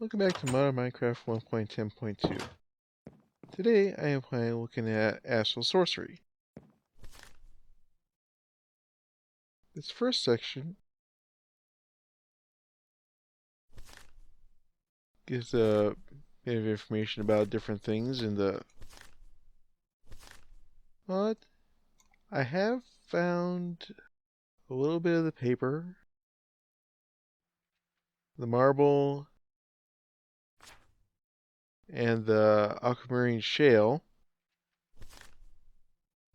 Welcome back to Modern Minecraft 1.10.2. Today I am planning looking at Astral Sorcery. This first section gives a bit of information about different things in the mod. I have found a little bit of the paper, the marble, and the aquamarine shale.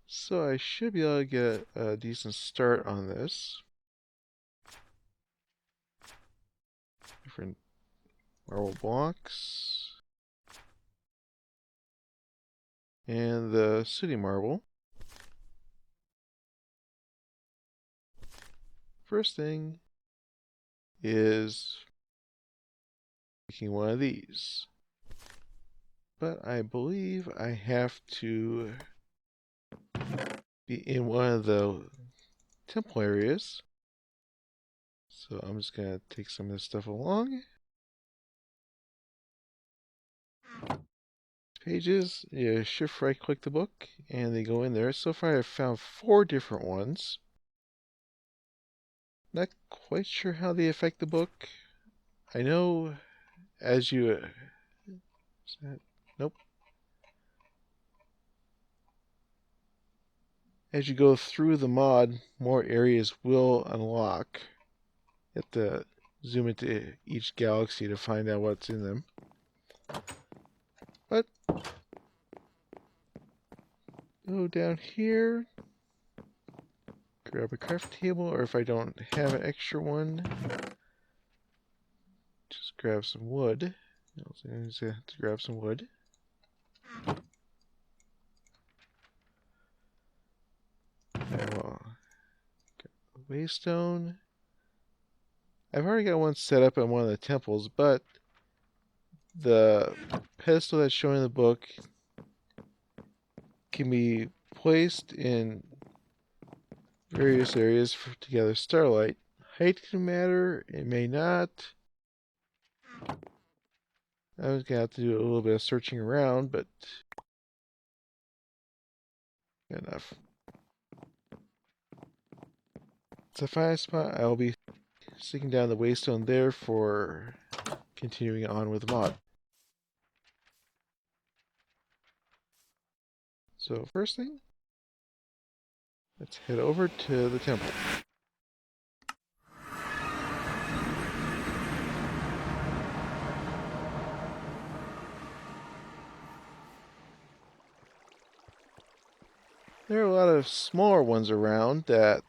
So I should be able to get a decent start on this. Different marble blocks. And the city marble. First thing is making one of these. But I believe I have to be in one of the temple areas. So I'm just going to take some of this stuff along. Pages, you shift right click the book and they go in there. So far I've found 4 different ones. Not quite sure how they affect the book. I know as you... Nope. As you go through the mod, more areas will unlock. You have to zoom into each galaxy to find out what's in them. But go down here, grab a craft table, or if I don't have an extra one, just grab some wood. I'm just gonna have to grab some wood. Waystone. I've already got one set up on one of the temples, but the pedestal that's showing in the book can be placed in various areas to gather starlight. Height can matter, it may not. I was gonna have to do a little bit of searching around, but enough. To find a spot, I'll be sticking down the waystone there for continuing on with the mod. So first thing, let's head over to the temple. There are a lot of smaller ones around that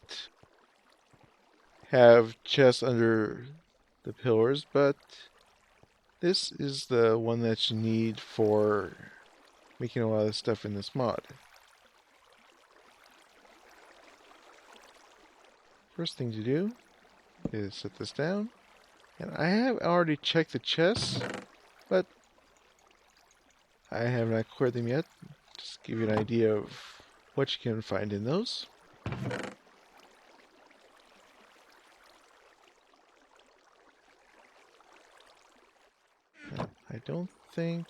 have chests under the pillars, but this is the one that you need for making a lot of stuff in this mod. First thing to do is set this down. And I have already checked the chests, but I have not cleared them yet. Just give you an idea of what you can find in those. I don't think...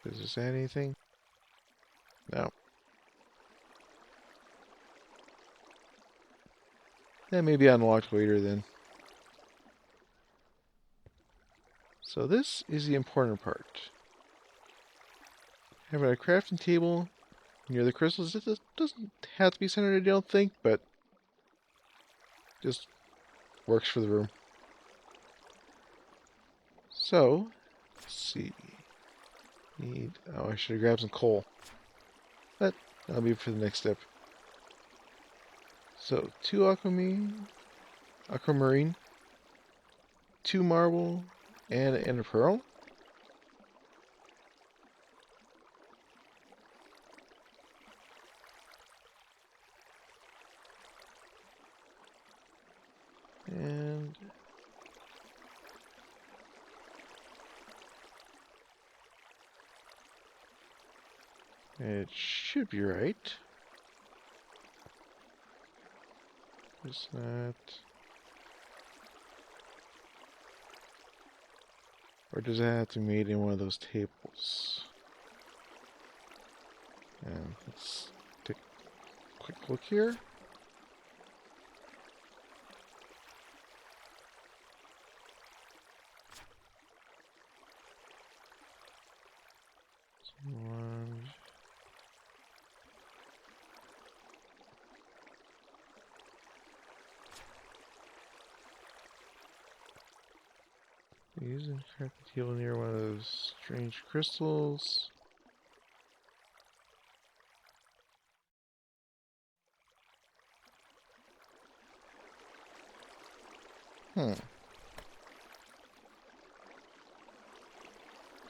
Does this add anything? No. That may be unlocked later then. So this is the important part. Having a crafting table near the crystals, it doesn't have to be centered, I don't think, but just works for the room. So, let's see. Oh, I should have grabbed some coal. But that'll be for the next step. So, 2 aquamarine, 2 marble, and an ender pearl. And it should be right. Is that... Or does it have to be made in one of those tables? And let's take a quick look here. One. Using crack the table near one of those strange crystals. This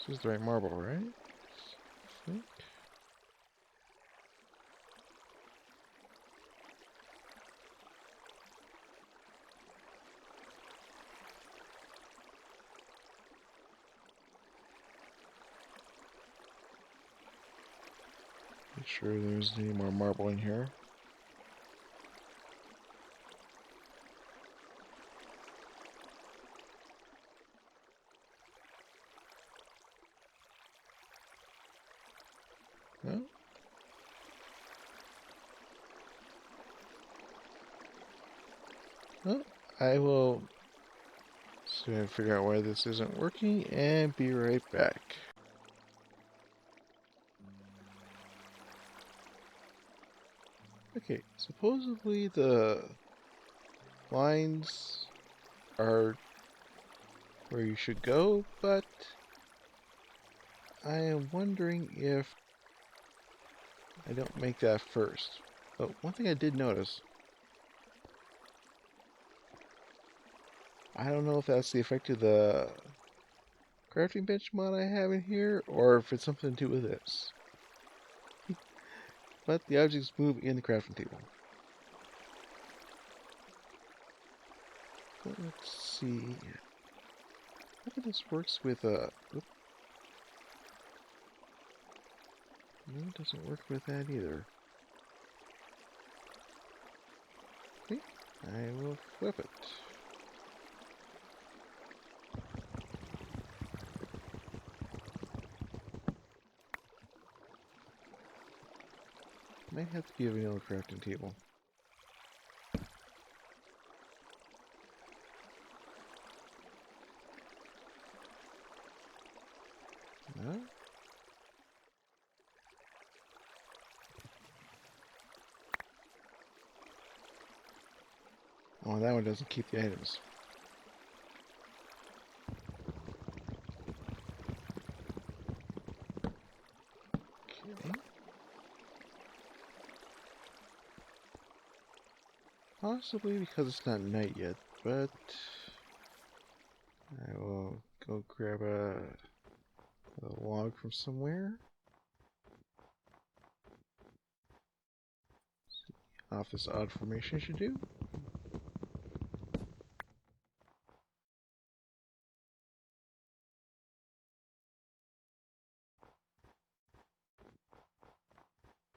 is the right marble, right? I think. Make sure there's any more marble in here. No? Well, I will see if I can figure out why this isn't working and be right back. Okay, supposedly the lines are where you should go, but I am wondering if I don't make that first. But one thing I did notice, I don't know if that's the effect of the crafting bench mod I have in here, or if it's something to do with this. But the objects move in the crafting table. But let's see. Maybe this works with a... No, it doesn't work with that either. Okay, I will flip it. Might have to be a vanilla crafting table. No? Oh, that one doesn't keep the items. Okay. Possibly because it's not night yet, but I will go grab a log from somewhere. See how this odd formation should do.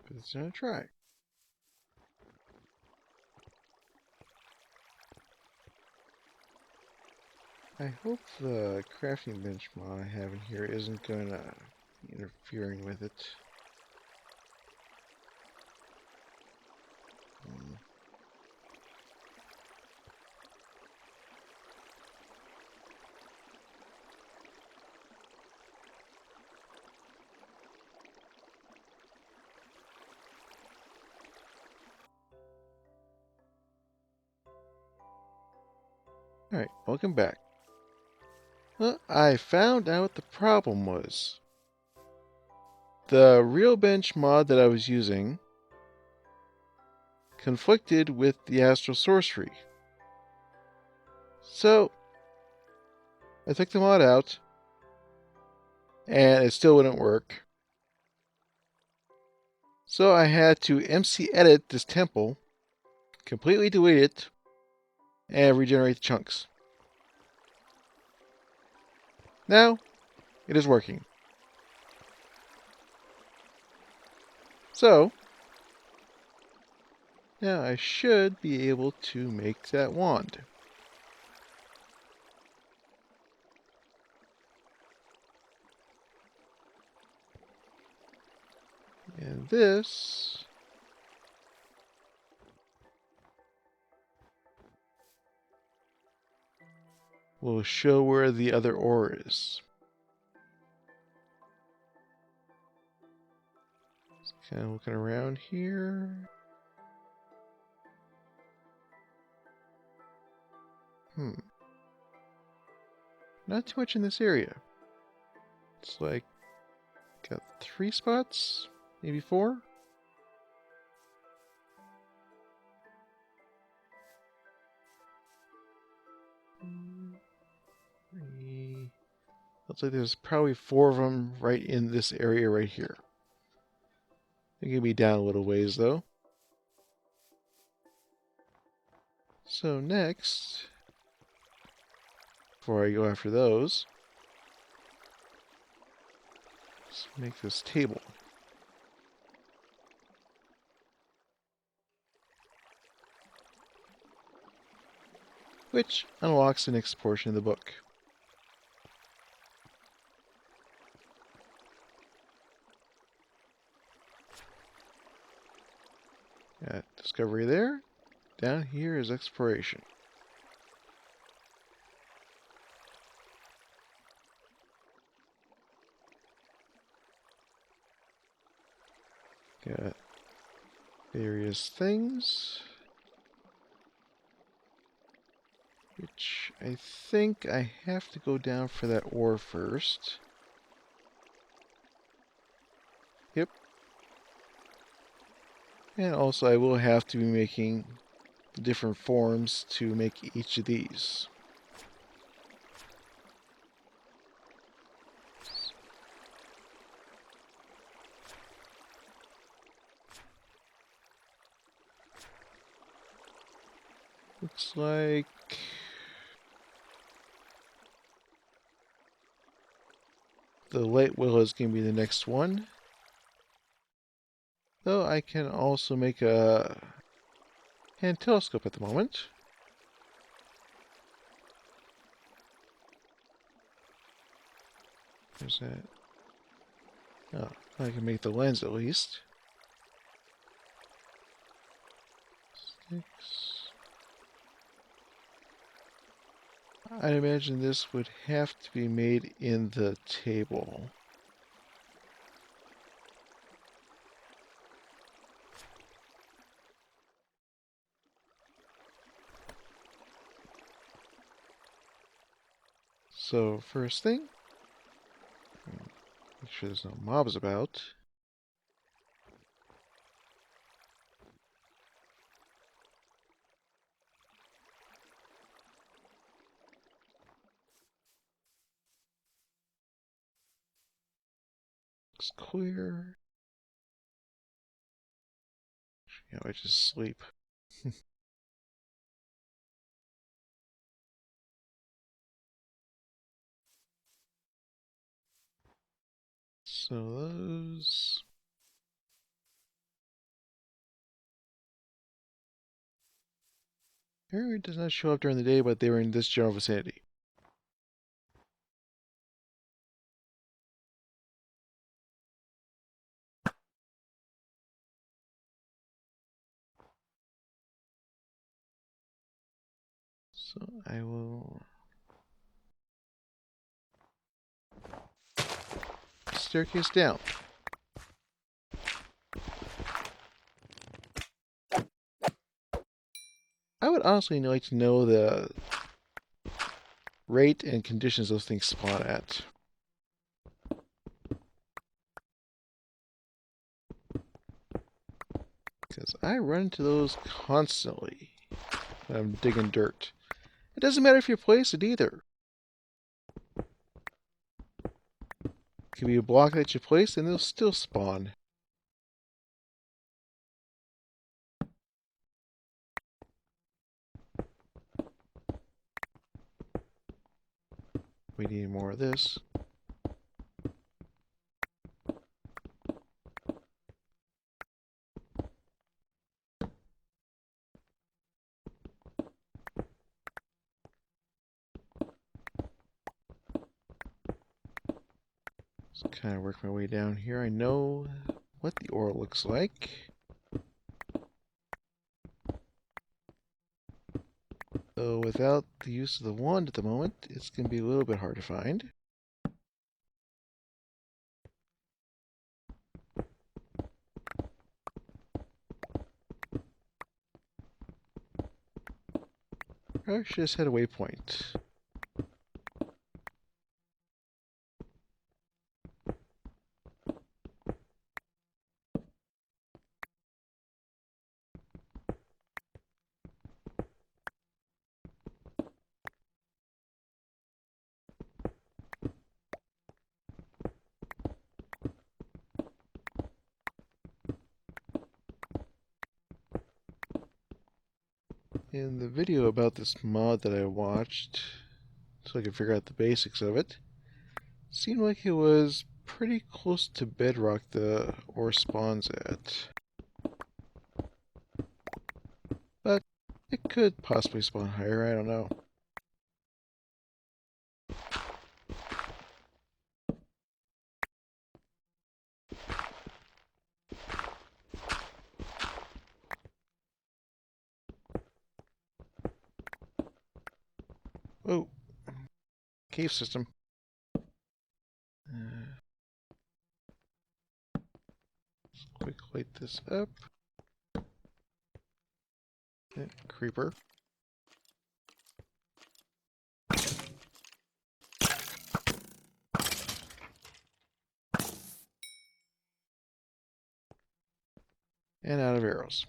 But it's gonna try. I hope the crafting bench mod I have in here isn't gonna be interfering with it. Alright, welcome back. Well, I found out what the problem was. The real bench mod that I was using conflicted with the Astral Sorcery. So, I took the mod out, and it still wouldn't work. So I had to MCEdit this temple, completely delete it, and regenerate the chunks. Now, it is working. So, Now I should be able to make that wand. And this will show where the other ore is. Kind of looking around here. Not too much in this area. It's like, got 3 spots? Maybe 4? Three. Looks like there's probably 4 of them right in this area right here. They can be down a little ways though. So next, before I go after those, let's make this table. Which unlocks the next portion of the book. Got discovery there. Down here is exploration. Got various things. Which I think I have to go down for that ore first. Yep. And also I will have to be making the different forms to make each of these. Looks like the light willow is going to be the next one. Though I can also make a hand telescope at the moment. There's that. Oh, I can make the lens at least. 6. I'd imagine this would have to be made in the table. So first thing, make sure there's no mobs about. Looks clear. Yeah, I just sleep. So those. Area does not show up during the day, but they were in this general vicinity. So I will staircase down. I would honestly like to know the rate and conditions those things spawn at. Because I run into those constantly when I'm digging dirt. It doesn't matter if you place it either. It can be a block that you place and they'll still spawn. We need more of this. Just kind of work my way down here. I know what the ore looks like. Though without the use of the wand at the moment, it's going to be a little bit hard to find. I should just hit a waypoint. In the video about this mod that I watched, so I could figure out the basics of it, seemed like it was pretty close to bedrock the ore spawns at. But it could possibly spawn higher, I don't know. Oh, cave system. Let's quick light this up. Creeper. And out of arrows.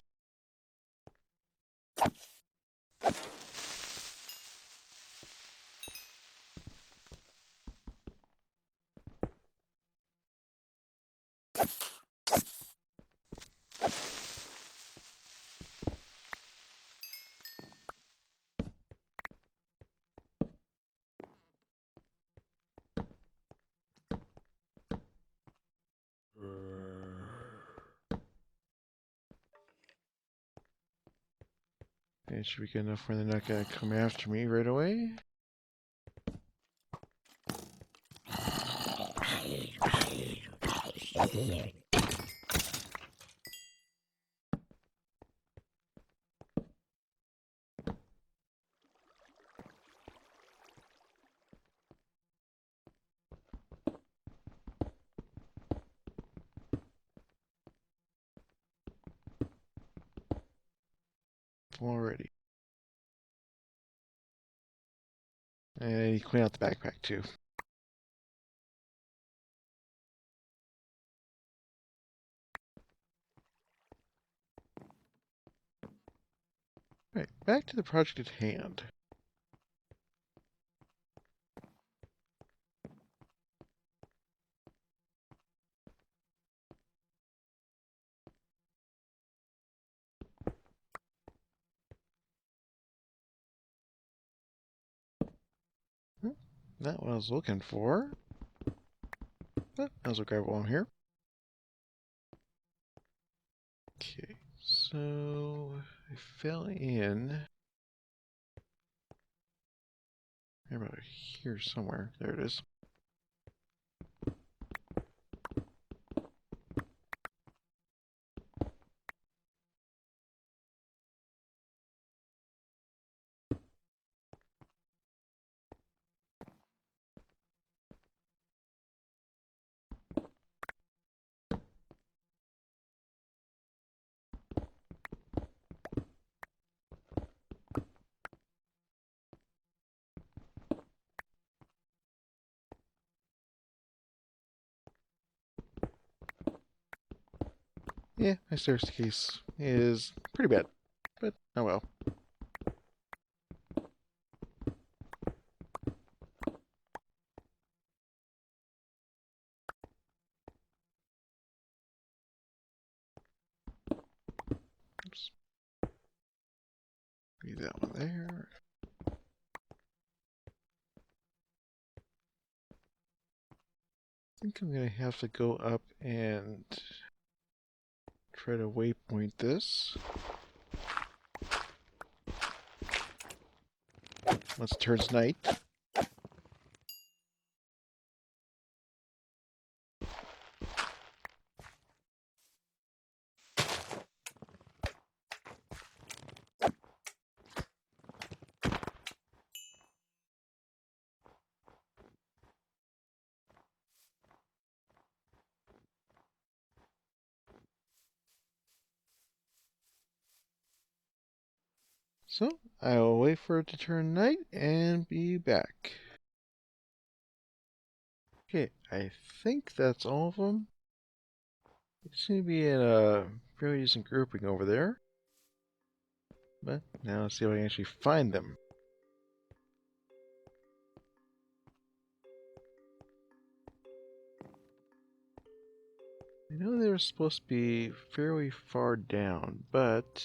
It should be good enough where they're not going to come after me right away. Already. And you clean out the backpack too. Right, back to the project at hand. Not what I was looking for. But I was grab one here. Okay, so I fell in. About here somewhere. There it is. Yeah, my staircase is pretty bad, but oh well. Oops. Leave that one there. I think I'm going to have to go up and try to waypoint this. Once it turns night. So I will wait for it to turn night and be back. Okay, I think that's all of them. They seem to be in a fairly decent grouping over there. But now let's see if I can actually find them. I know they were supposed to be fairly far down, but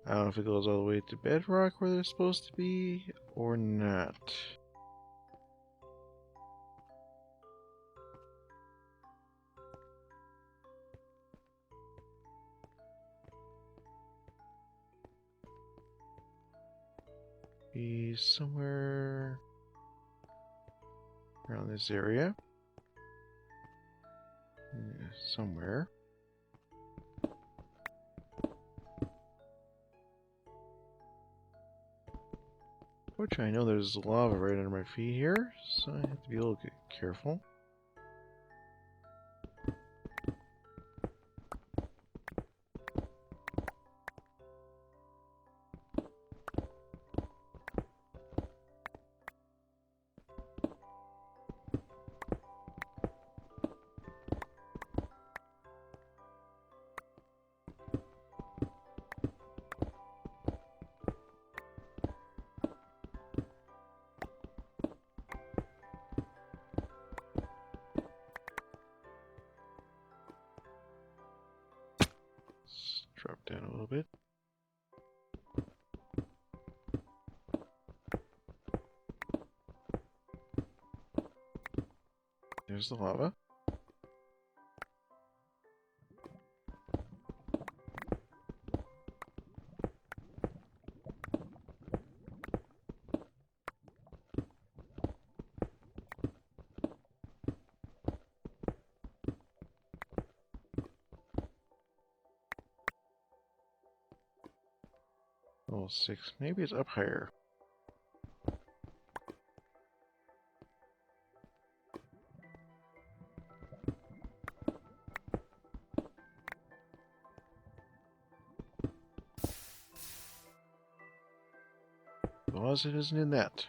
I don't know if it goes all the way to bedrock where they're supposed to be or not. Be somewhere around this area. Yeah, somewhere. Fortunately, I know there's lava right under my feet here, so I have to be a little careful. Let's drop down a little bit. There's the lava. Level 6. Maybe it's up higher. Because it isn't in that.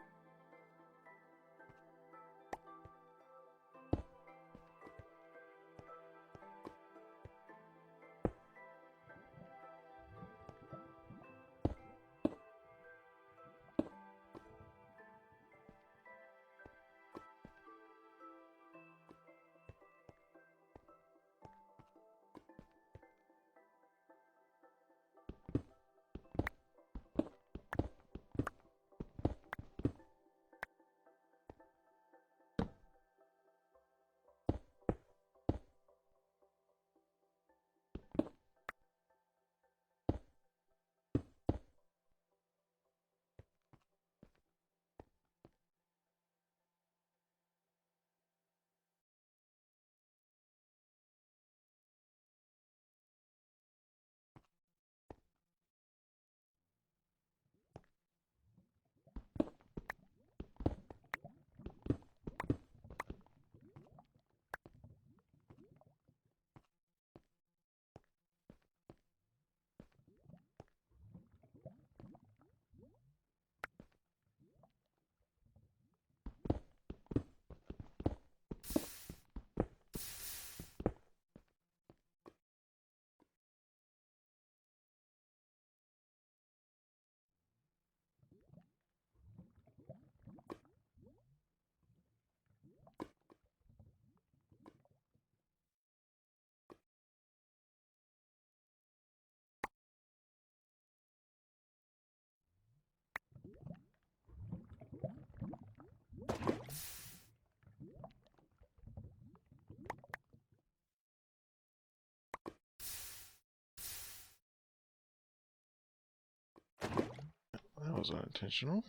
That was unintentional.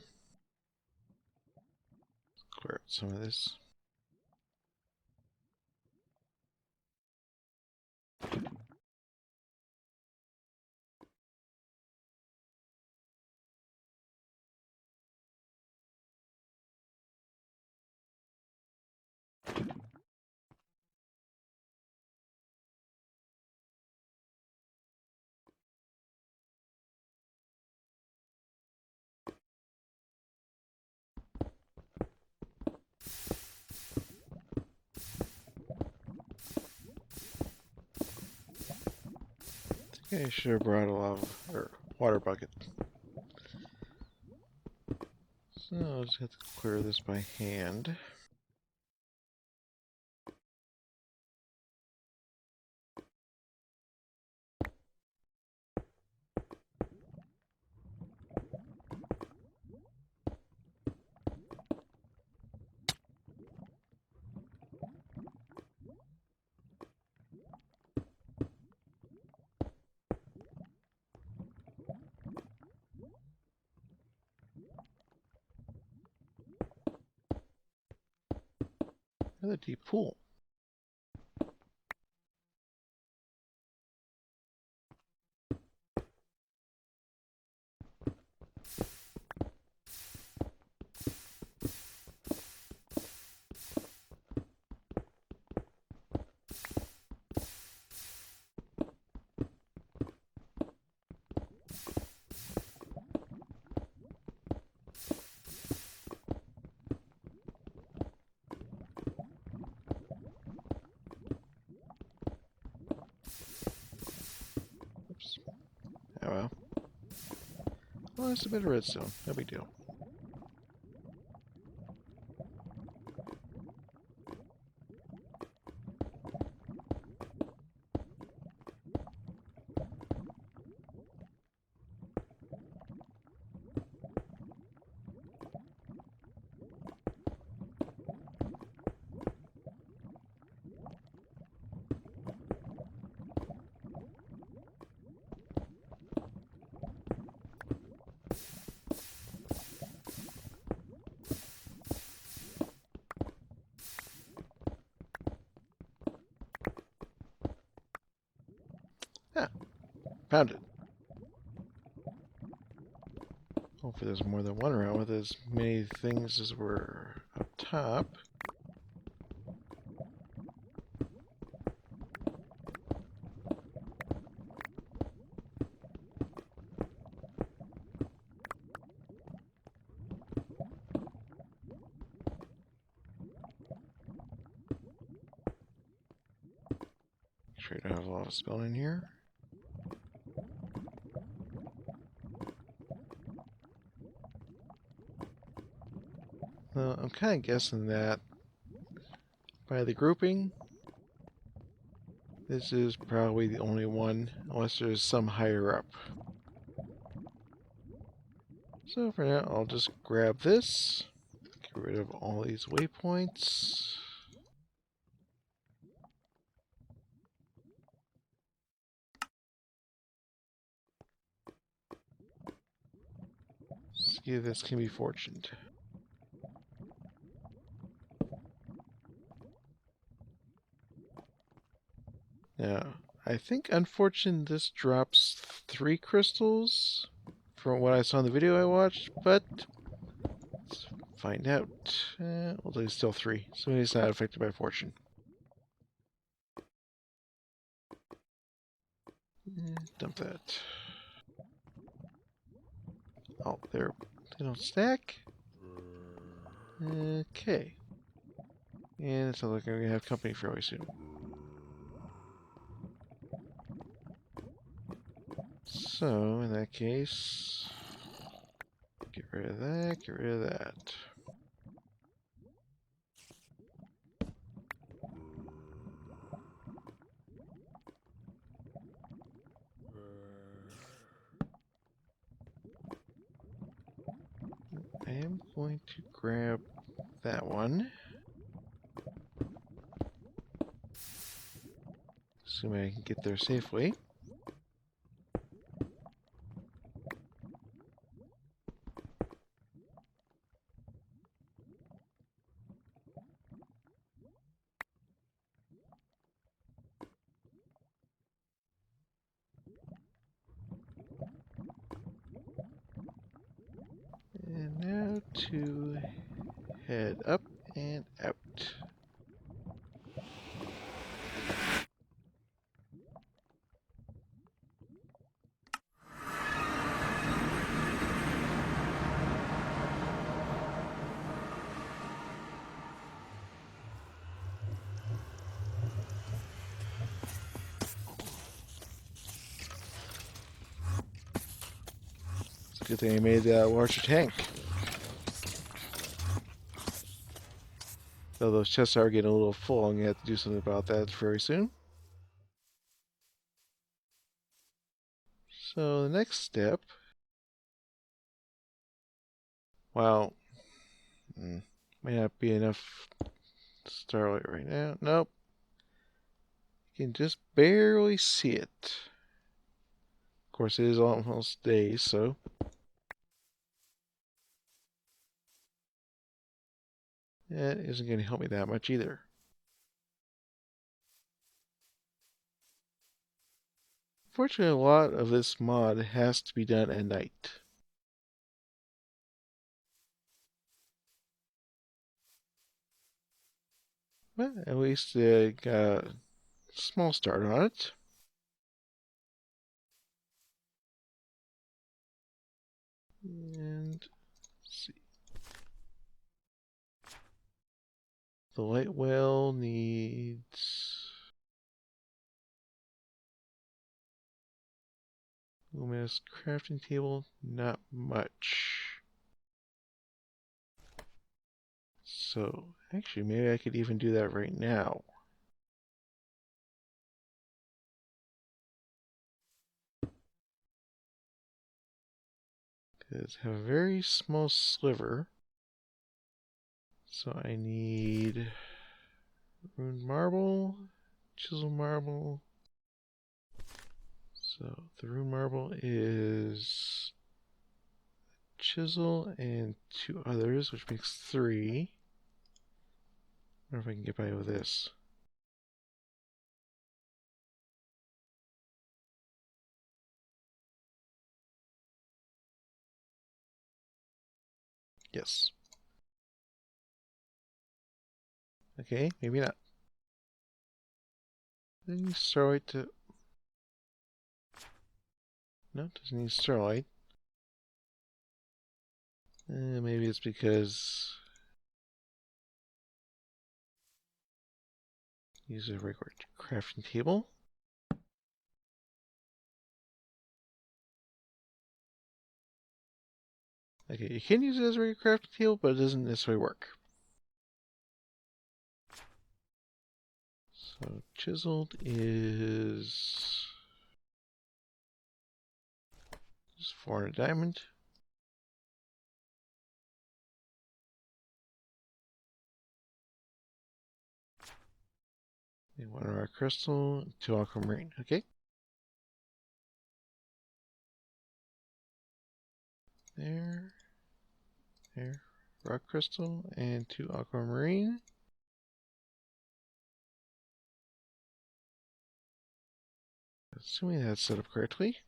Let's clear out some of this. Okay, I should have brought a lava or water bucket. So I'll just have to clear this by hand. Another deep pool. Oops. Oh well. Well, that's a bit of redstone. No big deal. Ah, found it. Hopefully there's more than one around with as many things as were up top. Make sure I don't have a lot of spell in here. Well, I'm kind of guessing that by the grouping, this is probably the only one, unless there's some higher up. So for now, I'll just grab this, get rid of all these waypoints. See if this can be fortuned. Now, I think unfortunately this drops 3 crystals from what I saw in the video I watched, but let's find out. Well, there's still 3, so it's not affected by fortune. Dump that. Oh, they don't stack. Okay. And it sounds like I'm going to have company fairly soon. So, in that case, get rid of that, get rid of that. I am going to grab that one. Assuming I can get there safely. And now to head up and out. Good thing I made that larger tank. Though those chests are getting a little full, I'm going to have to do something about that very soon. So the next step, well, may not be enough starlight right now. Nope. You can just barely see it. Of course, it is almost day, so that isn't going to help me that much either. Fortunately, a lot of this mod has to be done at night. But at least it got a small start on it. And let's see. The light well needs luminous crafting table, not much. So actually maybe I could even do that right now. Because I have a very small sliver. So I need ruined marble, chisel marble. So the ruined marble is chisel and 2 others, which makes 3. I wonder if I can get by with this. Yes. Okay, maybe not. Then starlight to... No, doesn't need starlight. Maybe it's because... Use a regular crafting table. Okay, you can use it as a regular crafting table, but it doesn't necessarily work. So chiseled is just 400 diamond. And 1 rock crystal, 2 aquamarine. Okay. There. Rock crystal and 2 aquamarine. Assuming that's set up correctly.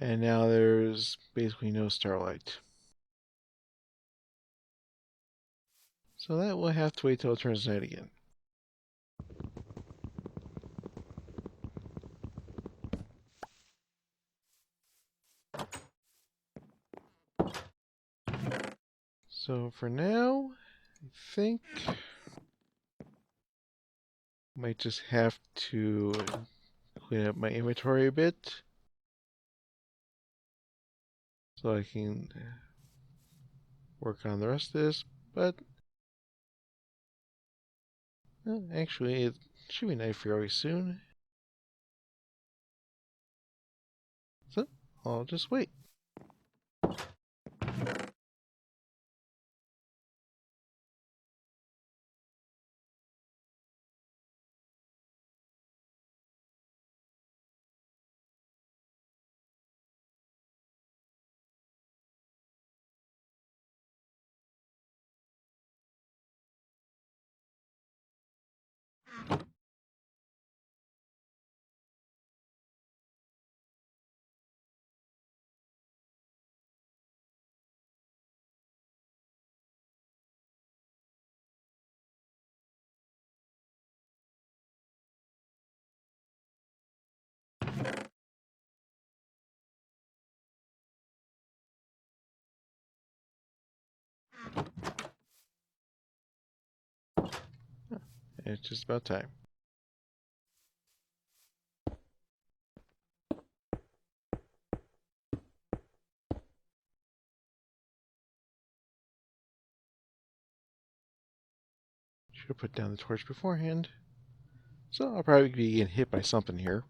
And now there's basically no starlight. So that will have to wait till it turns night again. So for now, I think I might just have to clean up my inventory a bit so I can work on the rest of this, but actually it should be night fairly soon. So I'll just wait. It's just about time. Should have put down the torch beforehand. So I'll probably be getting hit by something here.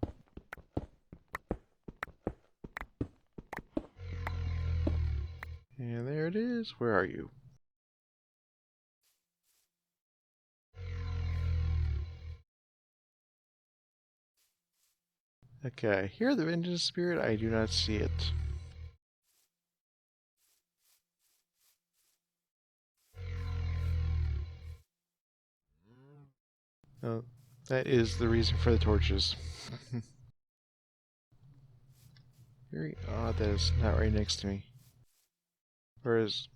And there it is. Where are you? Okay, I hear the vengeance spirit. I do not see it. Oh, that is the reason for the torches. Very odd that it's not right next to me. Whereas...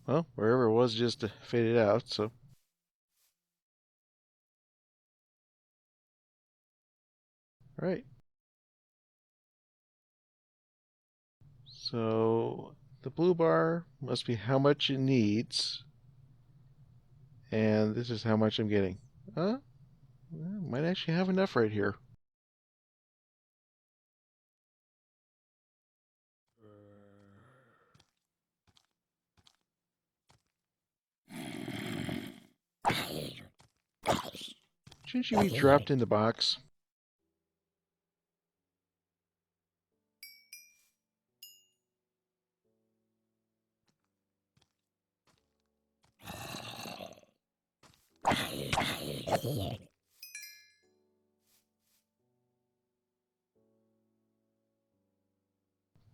well, wherever it was just faded out, so... Alright. So, the blue bar must be how much it needs. And this is how much I'm getting. Might actually have enough right here. Shouldn't you be dropped in the box?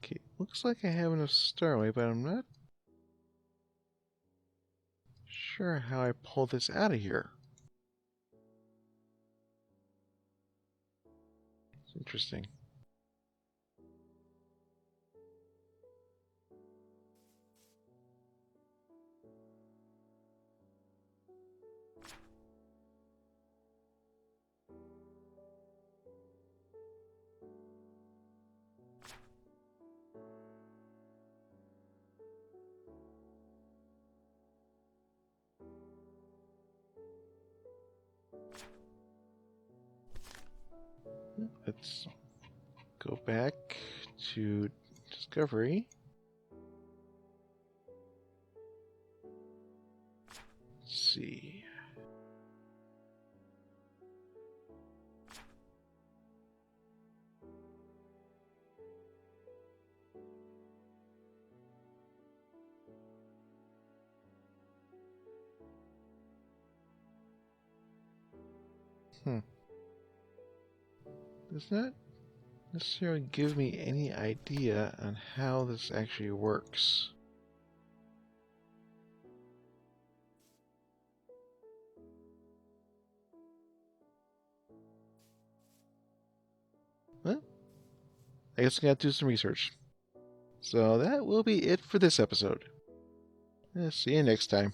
Okay, looks like I have enough starway, but I'm not sure how I pull this out of here. It's interesting. Let's go back to Discovery. Let's see. Does not necessarily give me any idea on how this actually works. Well, I guess I gotta do some research. So that will be it for this episode. See you next time.